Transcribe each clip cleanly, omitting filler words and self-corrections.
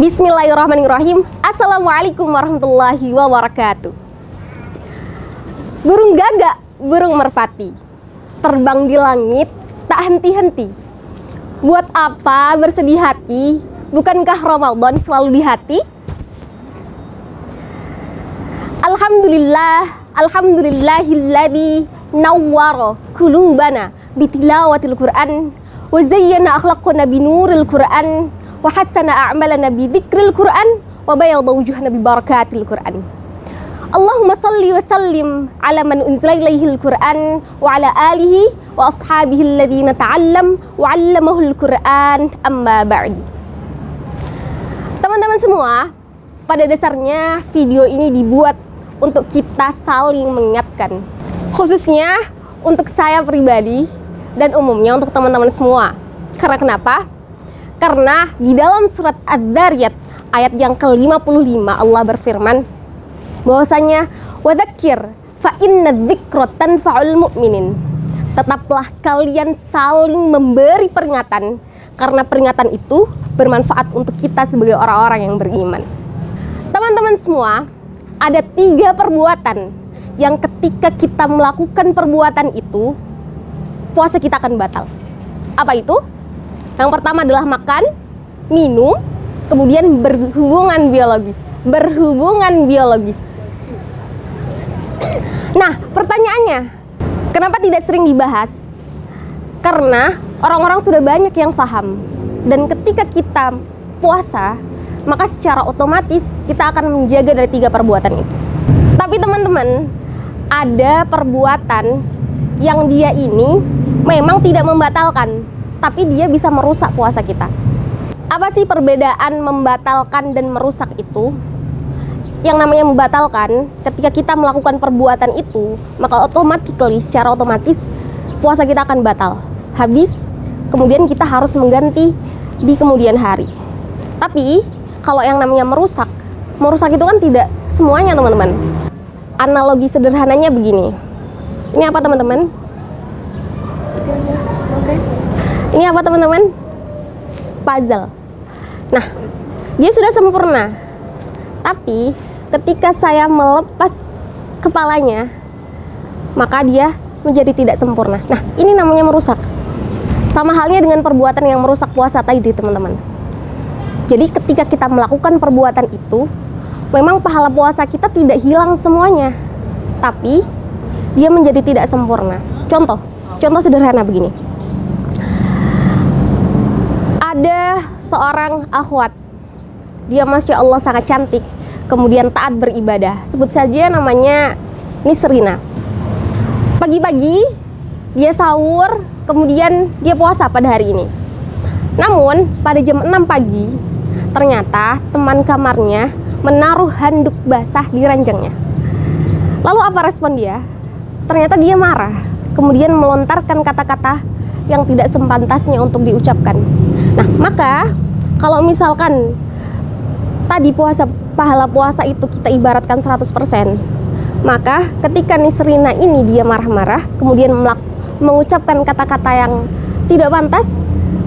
Bismillahirrahmanirrahim. Assalamualaikum warahmatullahi wabarakatuh. Burung gagak, burung merpati, terbang di langit tak henti-henti. Buat apa bersedih hati? Bukankah Ramadan selalu di hati? Alhamdulillahilladzi nawwara qulubana bitilawatil Qur'an wa zayyana akhlaqana binuril Qur'an wa hassana a'malana bi dzikril Qur'an wa bayadha wujuhana bi barakatil Qur'an. Allahumma salli wa sallim ala man unzila ilaihil Qur'an wa ala alihi wa ashabihi alladhina ta'allam wa 'allamahul Qur'an, amma ba'du. Teman-teman semua, pada dasarnya video ini dibuat untuk kita saling mengingatkan, khususnya untuk saya pribadi dan umumnya untuk teman-teman semua. Karena kenapa? Karena di dalam surat Adz-Dzariyat ayat yang ke-55 Allah berfirman bahwasanya wadzakir fa inna dzikra tanfa'ul mu'minin. Tetaplah kalian saling memberi peringatan karena peringatan itu bermanfaat untuk kita sebagai orang-orang yang beriman. Teman-teman semua, ada 3 perbuatan yang ketika kita melakukan perbuatan itu, puasa kita akan batal. Apa itu? Yang pertama adalah makan, minum, kemudian berhubungan biologis. Nah, pertanyaannya, kenapa tidak sering dibahas? Karena orang-orang sudah banyak yang paham. Dan ketika kita puasa, maka secara otomatis kita akan menjaga dari 3 perbuatan itu. Tapi teman-teman, ada perbuatan yang dia ini memang tidak membatalkan, tapi dia bisa merusak puasa kita. Apa sih perbedaan membatalkan dan merusak itu? Yang namanya membatalkan, ketika kita melakukan perbuatan itu, maka secara otomatis puasa kita akan batal, habis, kemudian kita harus mengganti di kemudian hari. Tapi kalau yang namanya merusak itu kan tidak semuanya, teman-teman. Analogi sederhananya begini. Ini apa, teman-teman? Ini apa, teman-teman? Puzzle. Nah, dia sudah sempurna. Tapi ketika saya melepas kepalanya, maka dia menjadi tidak sempurna. Nah, ini namanya merusak. Sama halnya dengan perbuatan yang merusak puasa tadi, teman-teman. Jadi ketika kita melakukan perbuatan itu, memang pahala puasa kita tidak hilang semuanya, tapi dia menjadi tidak sempurna. Contoh sederhana begini. Ada seorang akhwat, dia Masya Allah sangat cantik, kemudian taat beribadah, sebut saja namanya Nisrina. Pagi-pagi dia sahur, kemudian dia puasa pada hari ini. Namun pada jam 6 pagi ternyata teman kamarnya menaruh handuk basah di ranjangnya. Lalu apa respon dia? Ternyata dia marah, kemudian melontarkan kata-kata yang tidak sepantasnya untuk diucapkan. Nah, maka kalau misalkan tadi pahala puasa itu kita ibaratkan 100%, maka ketika Nisrina ini dia marah-marah, kemudian mengucapkan kata-kata yang tidak pantas,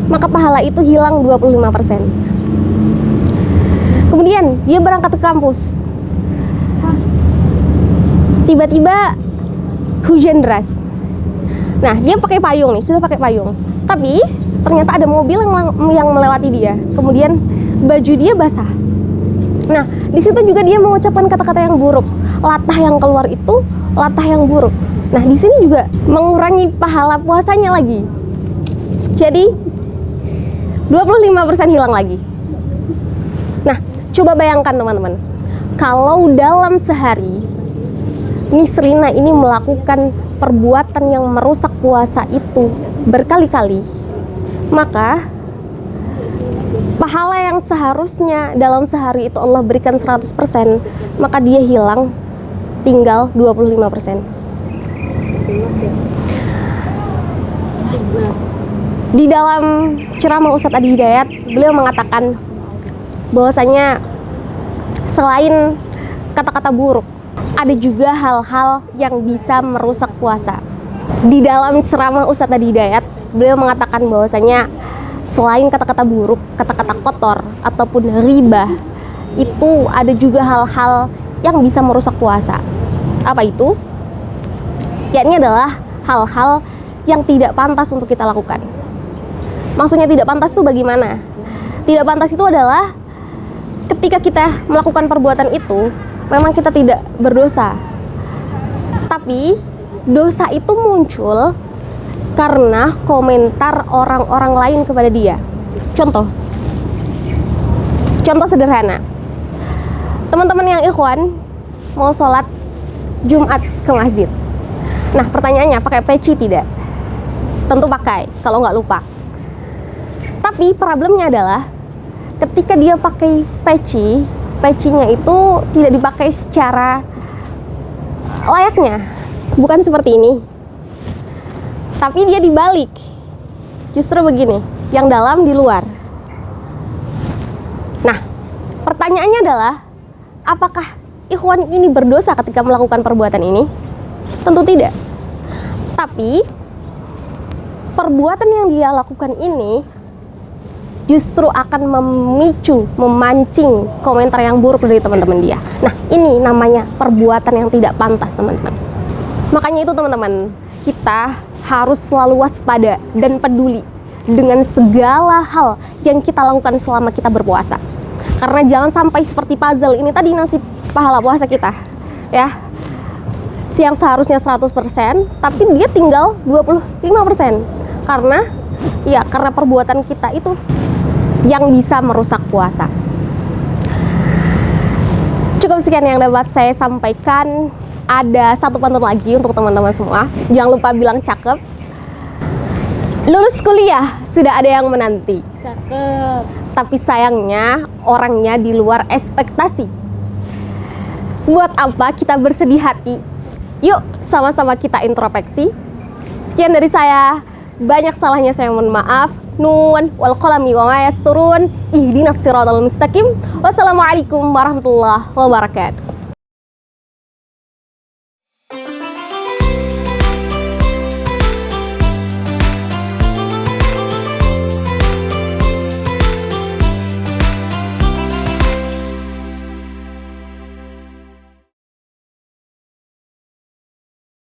maka pahala itu hilang 25%. Kemudian dia berangkat ke kampus. Tiba-tiba hujan deras. Nah, dia pakai payung nih, sudah pakai payung. Tapi ternyata ada mobil yang melewati dia. Kemudian baju dia basah. Nah, di situ juga dia mengucapkan kata-kata yang buruk. Latah yang keluar itu latah yang buruk. Nah, di sini juga mengurangi pahala puasanya lagi. Jadi 25% hilang lagi. Nah, coba bayangkan teman-teman, kalau dalam sehari Nisrina ini melakukan perbuatan yang merusak puasa itu berkali-kali, maka pahala yang seharusnya dalam sehari itu Allah berikan 100%, maka dia hilang tinggal 25%. Di dalam ceramah Ustadz Adi Hidayat, beliau mengatakan bahwasanya selain kata-kata buruk, ada juga hal-hal yang bisa merusak puasa. Di dalam ceramah Ustadz Adi Hidayat, beliau mengatakan bahwasanya selain kata-kata buruk, kata-kata kotor, ataupun riba, itu ada juga hal-hal yang bisa merusak puasa. Apa itu? Yakni adalah hal-hal yang tidak pantas untuk kita lakukan. Maksudnya tidak pantas itu bagaimana? Tidak pantas itu adalah ketika kita melakukan perbuatan itu, memang kita tidak berdosa. Tapi dosa itu muncul karena komentar orang-orang lain kepada dia. Contoh sederhana. Teman-teman yang ikhwan mau sholat Jumat ke masjid. Nah, pertanyaannya, pakai peci tidak? Tentu pakai, kalau nggak lupa. Tapi problemnya adalah ketika dia pakai peci, pecinya itu tidak dipakai secara layaknya. Bukan seperti ini. Tapi dia dibalik. Justru begini, yang dalam di luar. Nah, pertanyaannya adalah, apakah ikhwan ini berdosa ketika melakukan perbuatan ini? Tentu tidak. Tapi perbuatan yang dia lakukan ini justru akan memancing komentar yang buruk dari teman-teman dia. Nah, ini namanya perbuatan yang tidak pantas, teman-teman. Makanya itu, teman-teman, kita harus selalu waspada dan peduli dengan segala hal yang kita lakukan selama kita berpuasa. Karena jangan sampai seperti puzzle ini tadi, nasib pahala puasa kita, ya. Yang seharusnya 100%, tapi dia tinggal 25%. Karena perbuatan kita itu yang bisa merusak puasa. Cukup sekian yang dapat saya sampaikan. Ada satu pantun lagi untuk teman-teman semua. Jangan lupa bilang cakep. Lulus kuliah sudah ada yang menanti. Cakep. Tapi sayangnya orangnya di luar ekspektasi. Buat apa kita bersedih hati? Yuk sama-sama kita introspeksi. Sekian dari saya. Banyak salahnya saya mohon maaf. Nun wal qalami wa ma yasturun. Ihdinas siratal mustaqim. Wassalamualaikum warahmatullahi wabarakatuh.